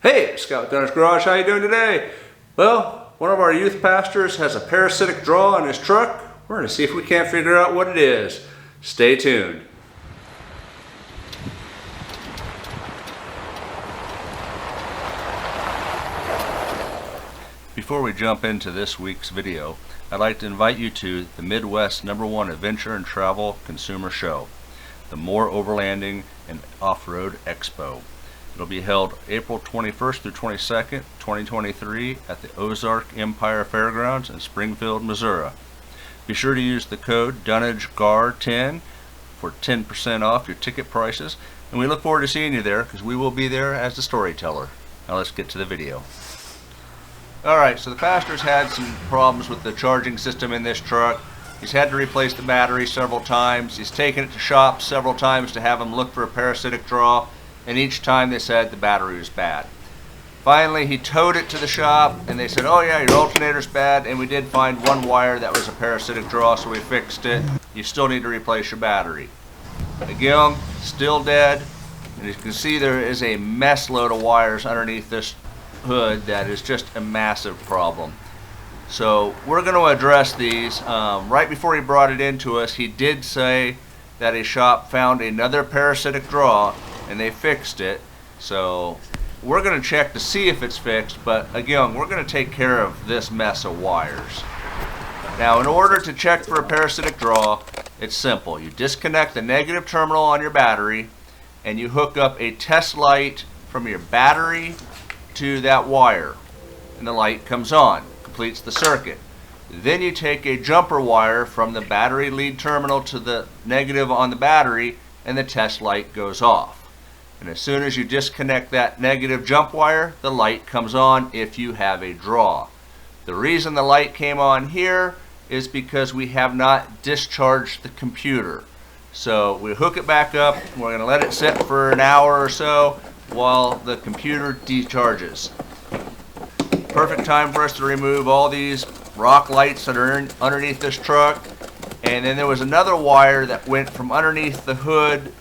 Hey, Scout Dunner's Garage, how you doing today? Well, one of our youth pastors has a parasitic draw in his truck. We're going to see if we can't figure out what it is. Stay tuned. Before we jump into this week's video, I'd like to invite you to the Midwest #1 Adventure and Travel Consumer Show, the More Overlanding and Off-Road Expo. It'll be held April 21st through 22nd, 2023 at the Ozark Empire Fairgrounds in Springfield, Missouri. Be sure to use the code DUNNAGEGAR10 for 10% off your ticket prices, and we look forward to seeing you there because we will be there as the storyteller. Now let's get to the video. Alright, so the pastor's had some problems with the charging system in this truck. He's had to replace the battery several times. He's taken it to shops several times to have them look for a parasitic draw, and each time they said the battery was bad. Finally, he towed it to the shop, and they said, oh yeah, your alternator's bad, and we did find one wire that was a parasitic draw, so we fixed it. You still need to replace your battery. Again, still dead, and as you can see, there is a mess load of wires underneath this hood that is just a massive problem. So we're going to address these. Right before he brought it into us, he did say that his shop found another parasitic draw and they fixed it. So we're going to check to see if it's fixed, but again, we're going to take care of this mess of wires. Now, in order to check for a parasitic draw, it's simple. You disconnect the negative terminal on your battery and you hook up a test light from your battery to that wire, and the light comes on, completes the circuit. Then you take a jumper wire from the battery lead terminal to the negative on the battery, and the test light goes off. And as soon as you disconnect that negative jump wire, the light comes on if you have a draw. The reason the light came on here is because we have not discharged the computer. So we hook it back up, we're going to let it sit for an hour or so while the computer decharges. Perfect time for us to remove all these rock lights that are underneath this truck. And then there was another wire that went from underneath the hood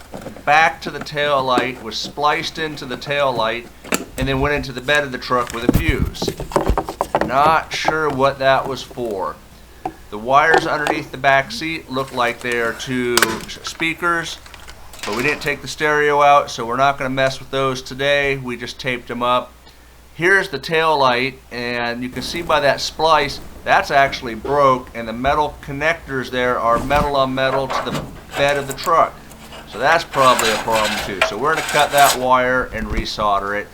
back to the tail light, was spliced into the tail light, and then went into the bed of the truck with a fuse. Not sure what that was for. The wires underneath the back seat look like they are two speakers, but we didn't take the stereo out, so we're not going to mess with those today. We just taped them up. Here's the tail light, and you can see by that splice that's actually broke, and the metal connectors there are metal on metal to the bed of the truck. So that's probably a problem too. So we're going to cut that wire and resolder it.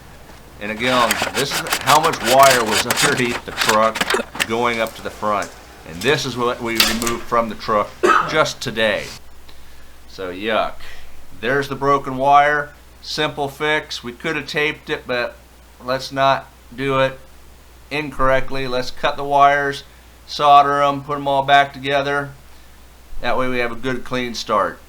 And again, this is how much wire was underneath the truck going up to the front. And this is what we removed from the truck just today. So yuck. There's the broken wire. Simple fix. We could have taped it, but let's not do it incorrectly. Let's cut the wires, solder them, put them all back together. That way we have a good clean start.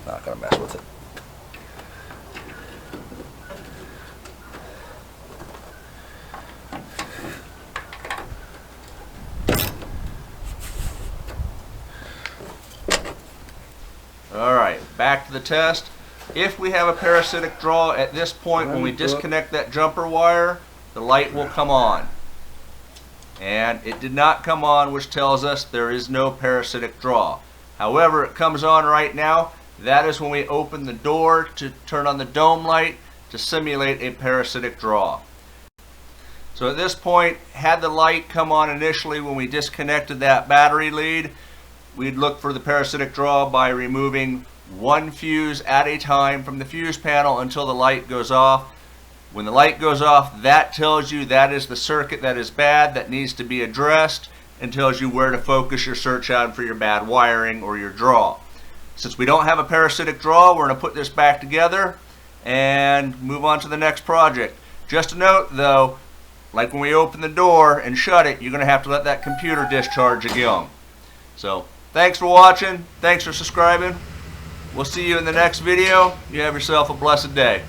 Not gonna mess with it. Alright, back to the test. If we have a parasitic draw at this point, when we disconnect that jumper wire, the light will come on. And it did not come on, which tells us there is no parasitic draw. However, it comes on right now. That is when we open the door to turn on the dome light to simulate a parasitic draw. So at this point, had the light come on initially when we disconnected that battery lead, we'd look for the parasitic draw by removing one fuse at a time from the fuse panel until the light goes off. When the light goes off, that tells you that is the circuit that is bad, that needs to be addressed, and tells you where to focus your search out for your bad wiring or your draw. Since we don't have a parasitic draw, we're going to put this back together and move on to the next project. Just a note though, like when we open the door and shut it, you're going to have to let that computer discharge again. So thanks for watching. Thanks for subscribing. We'll see you in the next video. You have yourself a blessed day.